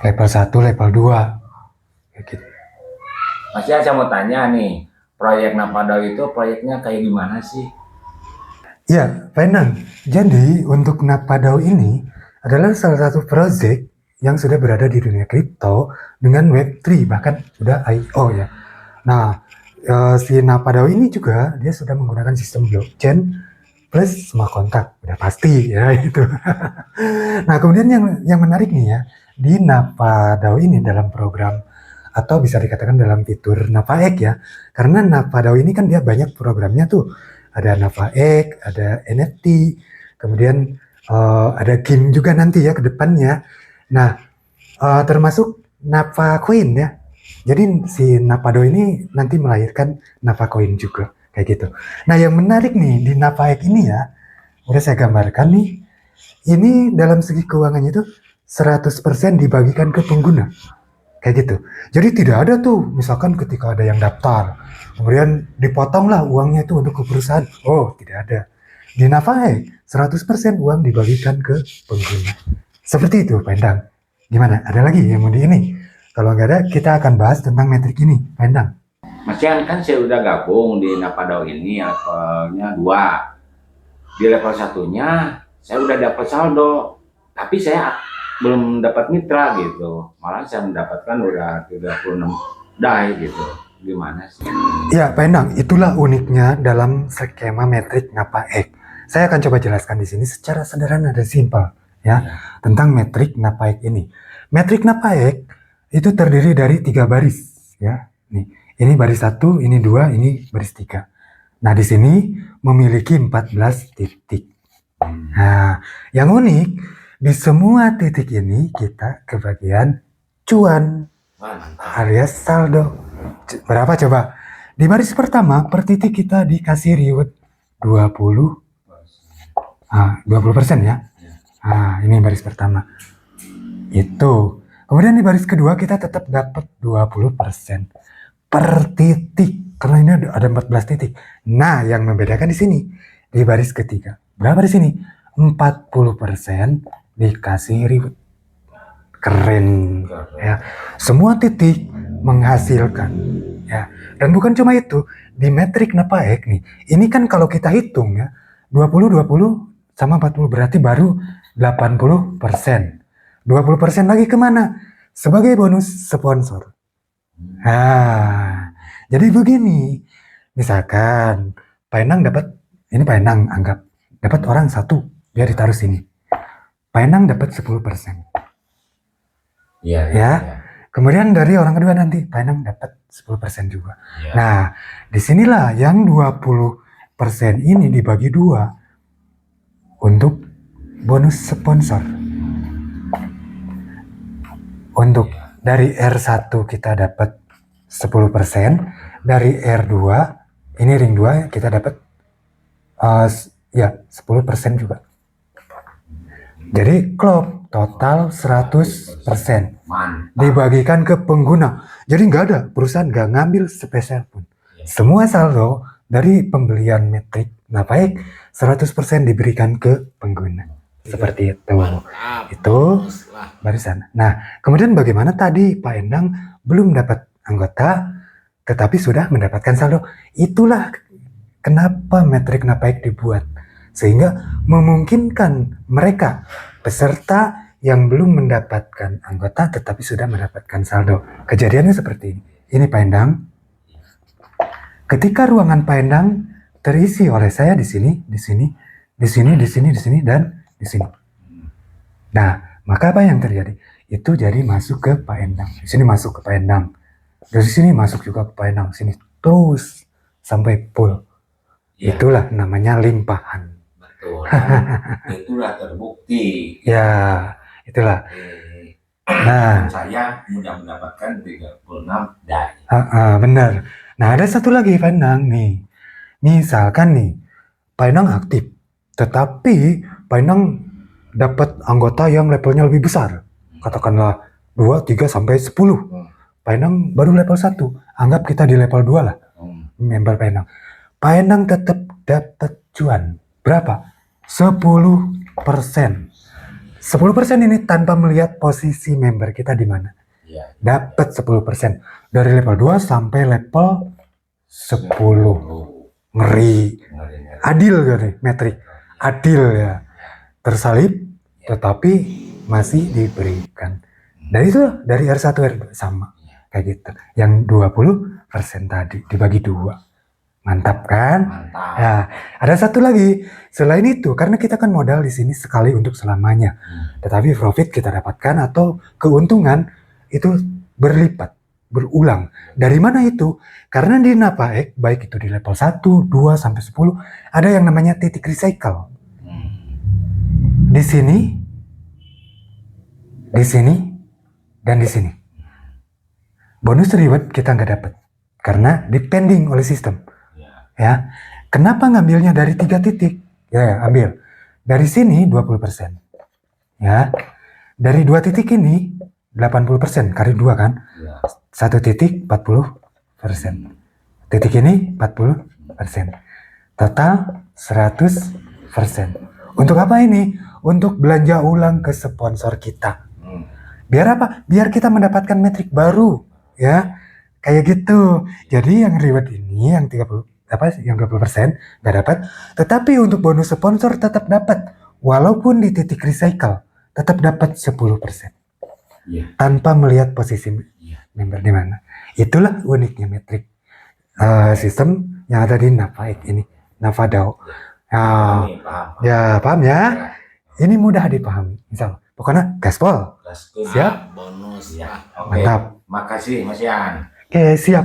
level 1, level 2. Kayak gitu. Mas ya, saya mau tanya nih, proyek Napadao itu proyeknya kayak gimana sih? Ya, Pak Endang. Jadi untuk Napadao ini adalah salah satu proyek yang sudah berada di dunia kripto dengan Web3 bahkan sudah IO ya. Nah, si Napadao ini juga dia sudah menggunakan sistem blockchain plus smart contract, udah pasti ya itu. Nah, kemudian yang menarik nih ya, di Napadao ini dalam program atau bisa dikatakan dalam fitur Napaek ya. Karena Napadao ini kan dia banyak programnya tuh. Ada Napaek, ada NFT, kemudian ada game juga nanti ya ke depannya. Nah, termasuk Napa Coin ya. Jadi si Napado ini nanti melahirkan Napa Coin juga kayak gitu. Nah, yang menarik nih di Napaek ini ya, udah saya gambarkan nih. Ini dalam segi keuangannya itu 100% dibagikan ke pengguna. Kayak gitu. Jadi tidak ada tuh, misalkan ketika ada yang daftar, kemudian dipotonglah uangnya itu untuk ke perusahaan. Oh, tidak ada. Di Navae, 100% uang dibagikan ke pengguna. Seperti itu, Pak Endang. Gimana? Ada lagi yang mau di ini? Kalau nggak ada, kita akan bahas tentang metrik ini, Pak Endang. Mas Yan, kan saya udah gabung di Napadao ini levelnya 2. Di level satunya saya udah dapat saldo, tapi saya belum dapat mitra gitu. Malah saya mendapatkan udah 36 DAI gitu. Gimana sih? Ya, Pak Endang, itulah uniknya dalam skema metrik Napaek. Saya akan coba jelaskan di sini secara sederhana dan simpel ya, tentang metrik Napaek ini. Metrik Napaek itu terdiri dari 3 baris ya. Nih, ini baris 1, ini 2, ini baris 3. Nah, di sini memiliki 14 titik. Nah, yang unik di semua titik ini kita kebagian cuan alias saldo. Berapa coba? Di baris pertama per titik kita dikasih reward 20 20% ya. Ini baris pertama. Itu. Kemudian di baris kedua kita tetap dapat 20% per titik karena ini ada 14 titik. Nah, yang membedakan di sini di baris ketiga. Berapa di sini? 40% dikasih reward. Keren ya. Semua titik menghasilkan ya. Dan bukan cuma itu, di metrik Napaek nih. Ini kan kalau kita hitung ya, 20 sama 40 berarti baru 80%. 20% lagi kemana? Sebagai bonus sponsor. Nah, jadi begini. Misalkan Pak Enang dapat, ini Pak Enang anggap dapat orang satu, dia ditaruh sini. Pak Enang dapat 10%. Iya, Ya. Kemudian dari orang kedua nanti Pak Enang dapat 10% juga. Ya. Nah, disinilah yang 20% ini dibagi 2 untuk bonus sponsor. Untuk dari R1 kita dapat 10%, dari R2 ini ring 2 kita dapat ya 10% juga. Jadi klop total 100% dibagikan ke pengguna. Jadi nggak ada, perusahaan nggak ngambil sepeser pun. Semua saldo dari pembelian metrik Napaek 100% diberikan ke pengguna. Seperti itu. Itu barisan. Nah, kemudian bagaimana tadi Pak Endang belum dapat anggota tetapi sudah mendapatkan saldo. Itulah kenapa metrik Napaek dibuat. Sehingga memungkinkan mereka peserta yang belum mendapatkan anggota tetapi sudah mendapatkan saldo. Kejadiannya seperti ini. Ini Pak Endang. Ketika ruangan Pak Endang terisi oleh saya di sini, di sini, di sini, di sini, di sini, dan di sini. Nah, maka apa yang terjadi? Itu jadi masuk ke Pak Endang. Di sini masuk ke Pak Endang. Dari sini masuk juga ke Pak Endang. Sini terus sampai full. Ya. Itulah namanya limpahan. Betul. Itulah terbukti. Ya, itulah. Nah, saya mudah mendapatkan 36 DAI. Benar. Nah, ada satu lagi Pak Endang nih. Misalkan nih, Pak Endang aktif, tetapi Pak Endang dapat anggota yang levelnya lebih besar. Katakanlah 2, 3, sampai 10. Pak Endang baru level 1. Anggap kita di level 2 lah. Member Pak Endang. Pak Endang tetap dapat cuan. Berapa? 10%. 10% ini tanpa melihat posisi member kita di mana. Iya. Dapat 10% dari level 2 sampai level 10. Ngeri. Adil gak nih metrik? Adil ya. Tersalib tetapi masih diberikan. Dan itu dari R1 R2 sama. Kayak gitu. Yang 20% tadi dibagi 2. Mantap kan? Mantap. Ya, ada satu lagi. Selain itu, karena kita kan modal di sini sekali untuk selamanya. Tetapi profit kita dapatkan atau keuntungan itu berlipat, berulang. Dari mana itu? Karena di Napaek, baik itu di level 1, 2, sampai 10, ada yang namanya titik recycle. Di sini, dan di sini. Bonus reward kita nggak dapat. Karena depending oleh sistem. Ya, kenapa ngambilnya dari 3 titik? Ya, ambil. Dari sini 20%. Ya. Dari 2 titik ini 80%, kali 2 kan? 1 titik 40%. Titik ini 40%. Total 100%. Untuk apa ini? Untuk belanja ulang ke sponsor kita. Biar apa? Biar kita mendapatkan metrik baru, ya. Kayak gitu. Jadi yang reward ini yang 20% nggak dapat, tetapi untuk bonus sponsor tetap dapat, walaupun di titik recycle tetap dapat 10%. Tanpa melihat posisi member di mana. Itulah uniknya metrik sistem yang ada di Napaek ini, Navadao. Ya, paham ya? Ini mudah dipahami. Misal, pokoknya gaspol. Siap. Bonus ya. Oke. Mantap. Makasih Mas Yan. Oke, siap.